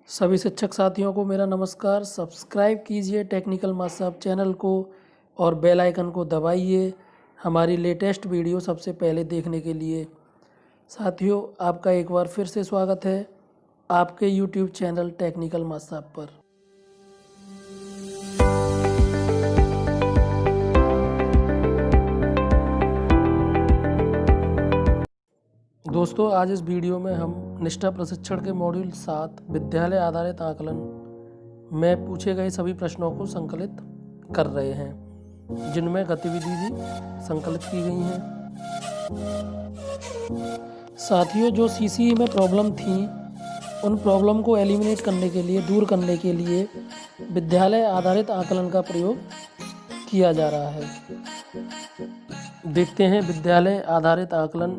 सभी शिक्षक साथियों को मेरा नमस्कार। सब्सक्राइब कीजिए टेक्निकल मास्टर चैनल को और बेल आइकन को दबाइए हमारी लेटेस्ट वीडियो सबसे पहले देखने के लिए। साथियों, आपका एक बार फिर से स्वागत है आपके यूट्यूब चैनल टेक्निकल मास्टर पर। दोस्तों, आज इस वीडियो में हम निष्ठा प्रशिक्षण के मॉड्यूल 7 विद्यालय आधारित आकलन में पूछे गए सभी प्रश्नों को संकलित कर रहे हैं, जिनमें गतिविधि भी संकलित की गई हैं। साथियों, जो सीसीई में प्रॉब्लम थी उन प्रॉब्लम को एलिमिनेट करने के लिए, दूर करने के लिए विद्यालय आधारित आकलन का प्रयोग किया जा रहा है। देखते हैं विद्यालय आधारित आकलन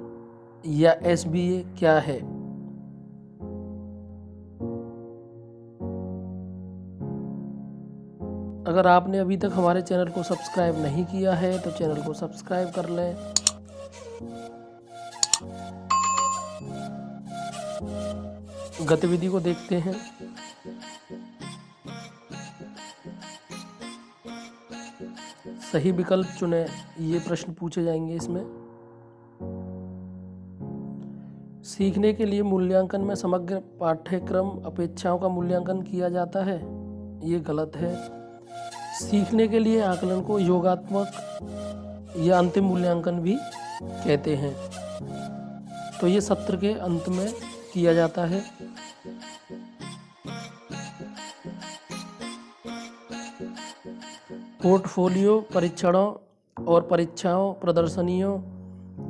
या एसबीए क्या है। अगर आपने अभी तक हमारे चैनल को सब्सक्राइब नहीं किया है तो चैनल को सब्सक्राइब कर लें। गतिविधि को देखते हैं। सही विकल्प चुनें, ये प्रश्न पूछे जाएंगे इसमें। सीखने के लिए मूल्यांकन में समग्र पाठ्यक्रम अपेक्षाओं का मूल्यांकन किया जाता है, ये गलत है। सीखने के लिए आकलन को योगात्मक या अंतिम मूल्यांकन भी कहते हैं, तो ये सत्र के अंत में किया जाता है। पोर्टफोलियो परीक्षणों और परीक्षाओं, प्रदर्शनियों,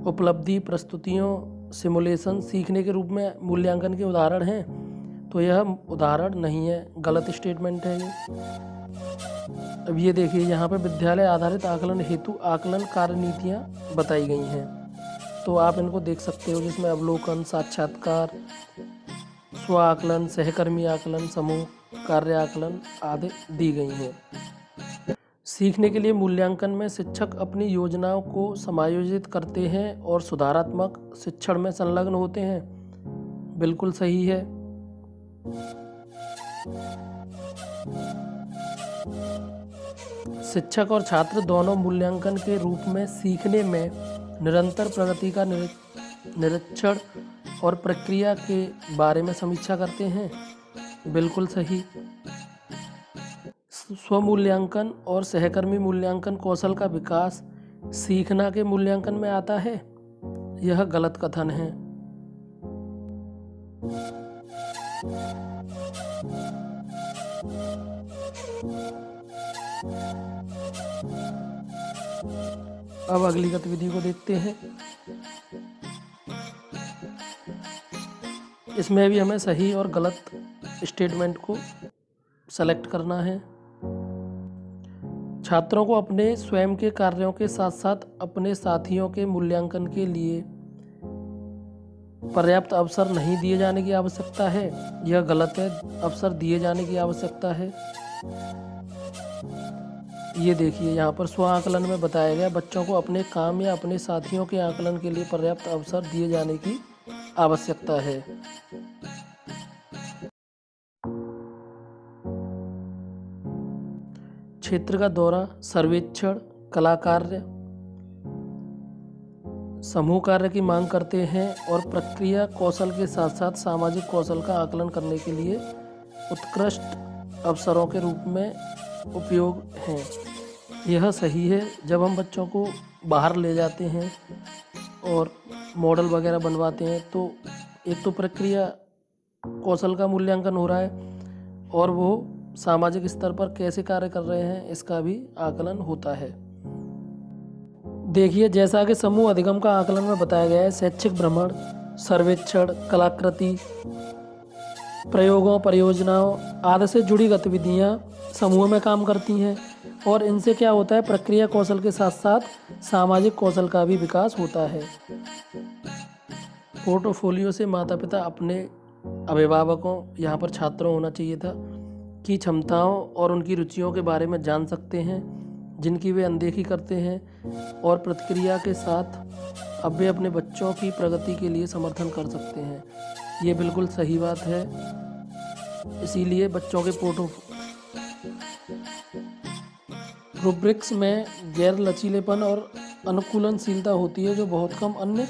उपलब्धि प्रस्तुतियों, सिमुलेशन सीखने के रूप में मूल्यांकन के उदाहरण हैं, तो यह उदाहरण नहीं है, गलत स्टेटमेंट है ये। अब ये देखिए, यहाँ पे विद्यालय आधारित आकलन हेतु आकलन कार्यनीतियाँ बताई गई हैं, तो आप इनको देख सकते हो, जिसमें अवलोकन, साक्षात्कार, स्व आकलन, सहकर्मी आकलन, समूह कार्य आकलन आदि दी गई हैं। सीखने के लिए मूल्यांकन में शिक्षक अपनी योजनाओं को समायोजित करते हैं और सुधारात्मक शिक्षण में संलग्न होते हैं, बिल्कुल सही है। शिक्षक और छात्र दोनों मूल्यांकन के रूप में सीखने में निरंतर प्रगति का निरीक्षण और प्रक्रिया के बारे में समीक्षा करते हैं, बिल्कुल सही। स्वमूल्यांकन और सहकर्मी मूल्यांकन कौशल का विकास सीखना के मूल्यांकन में आता है, यह गलत कथन है। अब अगली गतिविधि को देखते हैं। इसमें भी हमें सही और गलत स्टेटमेंट को सेलेक्ट करना है। छात्रों को अपने स्वयं के कार्यों के साथ साथ अपने साथियों के मूल्यांकन के लिए पर्याप्त अवसर नहीं दिए जाने की आवश्यकता है, यह गलत है। अवसर दिए जाने की आवश्यकता है। ये देखिए, यहाँ पर स्व आकलन में बताया गया बच्चों को अपने काम या अपने साथियों के आकलन के लिए पर्याप्त अवसर दिए जाने की आवश्यकता है। क्षेत्र का दौरा, सर्वेक्षण, कला कार्य, समूह कार्य की मांग करते हैं और प्रक्रिया कौशल के साथ साथ सामाजिक कौशल का आकलन करने के लिए उत्कृष्ट अवसरों के रूप में उपयोग हैं, यह सही है। जब हम बच्चों को बाहर ले जाते हैं और मॉडल वगैरह बनवाते हैं, तो एक तो प्रक्रिया कौशल का मूल्यांकन हो रहा है और वो सामाजिक स्तर पर कैसे कार्य कर रहे हैं इसका भी आकलन होता है। देखिए, जैसा कि समूह अधिगम का आकलन में बताया गया है, शैक्षिक भ्रमण, सर्वेक्षण, कलाकृति, प्रयोगों, परियोजनाओं आदि से जुड़ी गतिविधियां समूह में काम करती हैं और इनसे क्या होता है, प्रक्रिया कौशल के साथ साथ सामाजिक कौशल का भी विकास होता है। पोर्टफोलियो से माता पिता अपने अभिभावकों, यहाँ पर छात्रों होना चाहिए था, की क्षमताओं और उनकी रुचियों के बारे में जान सकते हैं, जिनकी वे अनदेखी करते हैं, और प्रतिक्रिया के साथ अब वे अपने बच्चों की प्रगति के लिए समर्थन कर सकते हैं, ये बिल्कुल सही बात है। इसीलिए बच्चों के रूब्रिक्स में गैर लचीलेपन और अनुकूलनशीलता होती है जो बहुत कम अन्य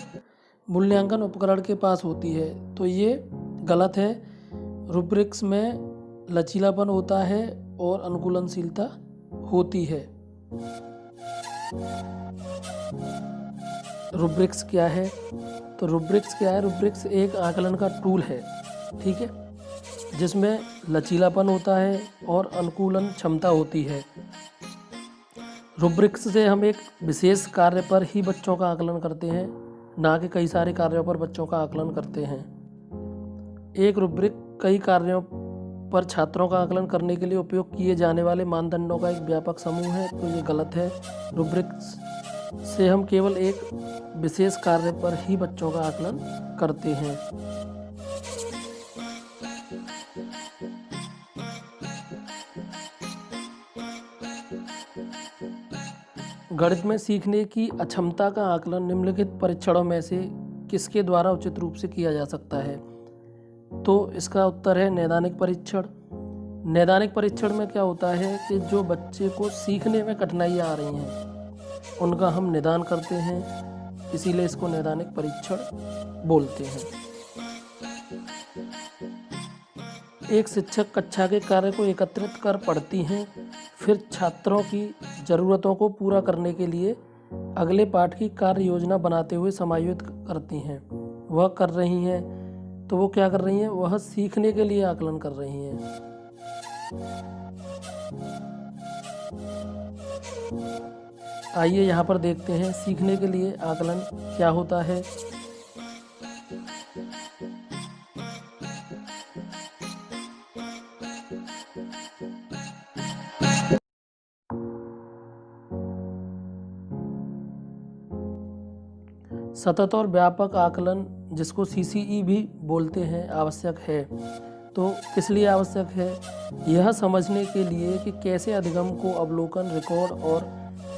मूल्यांकन उपकरण के पास होती है। तो ये गलत है। रूब्रिक्स में लचीलापन होता है और अनुकूलनशीलता होती है। रूब्रिक्स क्या है? तो रूब्रिक्स क्या है? रूब्रिक्स एक आकलन का टूल है, ठीक है, जिसमें लचीलापन होता है और अनुकूलन क्षमता होती है। रूब्रिक्स से हम एक विशेष कार्य पर ही बच्चों का आकलन करते हैं, ना कि कई सारे कार्यों पर बच्चों का आकलन करते हैं। एक रूब्रिक कई कार्यों पर छात्रों का आकलन करने के लिए उपयोग किए जाने वाले मानदंडों का एक व्यापक समूह है, तो ये गलत है। रूब्रिक्स से हम केवल एक विशेष कार्य पर ही बच्चों का आकलन करते हैं। गणित में सीखने की अक्षमता का आकलन निम्नलिखित परीक्षणों में से किसके द्वारा उचित रूप से किया जा सकता है? तो इसका उत्तर है नैदानिक परीक्षण। नैदानिक परीक्षण में क्या होता है कि जो बच्चे को सीखने में कठिनाइयाँ आ रही हैं उनका हम निदान करते हैं, इसीलिए इसको नैदानिक परीक्षण बोलते हैं। एक शिक्षक कक्षा के कार्य को एकत्रित कर पढ़ती हैं, फिर छात्रों की ज़रूरतों को पूरा करने के लिए अगले पाठ की कार्य योजना बनाते हुए समायोजित करती हैं। वह कर रही हैं, तो वो क्या कर रही हैं? वह सीखने के लिए आकलन कर रही हैं। आइए यहाँ पर देखते हैं सीखने के लिए आकलन क्या होता है। सतत और व्यापक आकलन, जिसको CCE भी बोलते हैं, आवश्यक है। तो किस लिए आवश्यक है? यह समझने के लिए कि कैसे अधिगम को अवलोकन, रिकॉर्ड और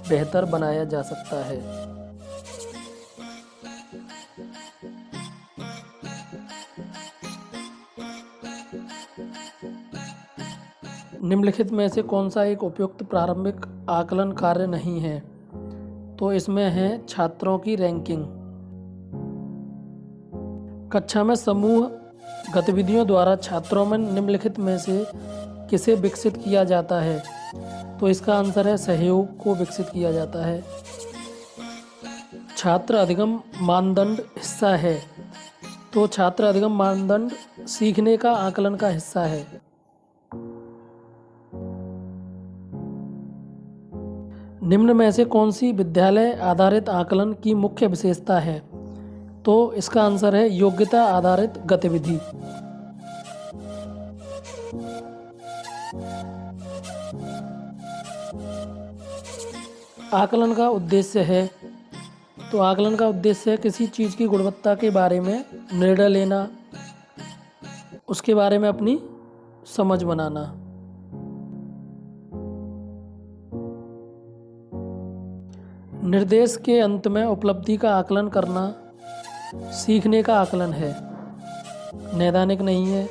बेहतर बनाया जा सकता है। निम्नलिखित में से कौन सा एक उपयुक्त प्रारंभिक आकलन कार्य नहीं है? तो इसमें है छात्रों की रैंकिंग। कक्षा में समूह गतिविधियों द्वारा छात्रों में निम्नलिखित में से किसे विकसित किया जाता है? तो इसका आंसर है सहयोग को विकसित किया जाता है। छात्र अधिगम मानदंड हिस्सा है, तो छात्र अधिगम मानदंड सीखने का आकलन का हिस्सा है। निम्न में से कौन सी विद्यालय आधारित आकलन की मुख्य विशेषता है? तो इसका आंसर है योग्यता आधारित गतिविधि। आकलन का उद्देश्य है, तो आकलन का उद्देश्य है किसी चीज़ की गुणवत्ता के बारे में निर्णय लेना, उसके बारे में अपनी समझ बनाना। निर्देश के अंत में उपलब्धि का आकलन करना सीखने का आकलन है, नैदानिक नहीं है।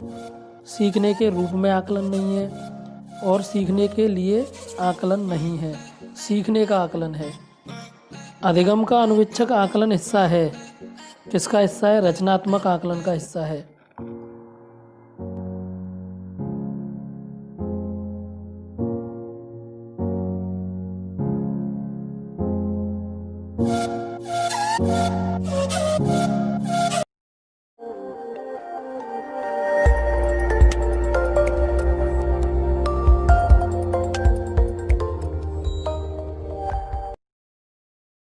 सीखने के रूप में आकलन नहीं है और सीखने के लिए आकलन नहीं है, सीखने का आकलन है। अधिगम का अनुवीक्षक आकलन हिस्सा है, किसका हिस्सा है? रचनात्मक आकलन का हिस्सा है।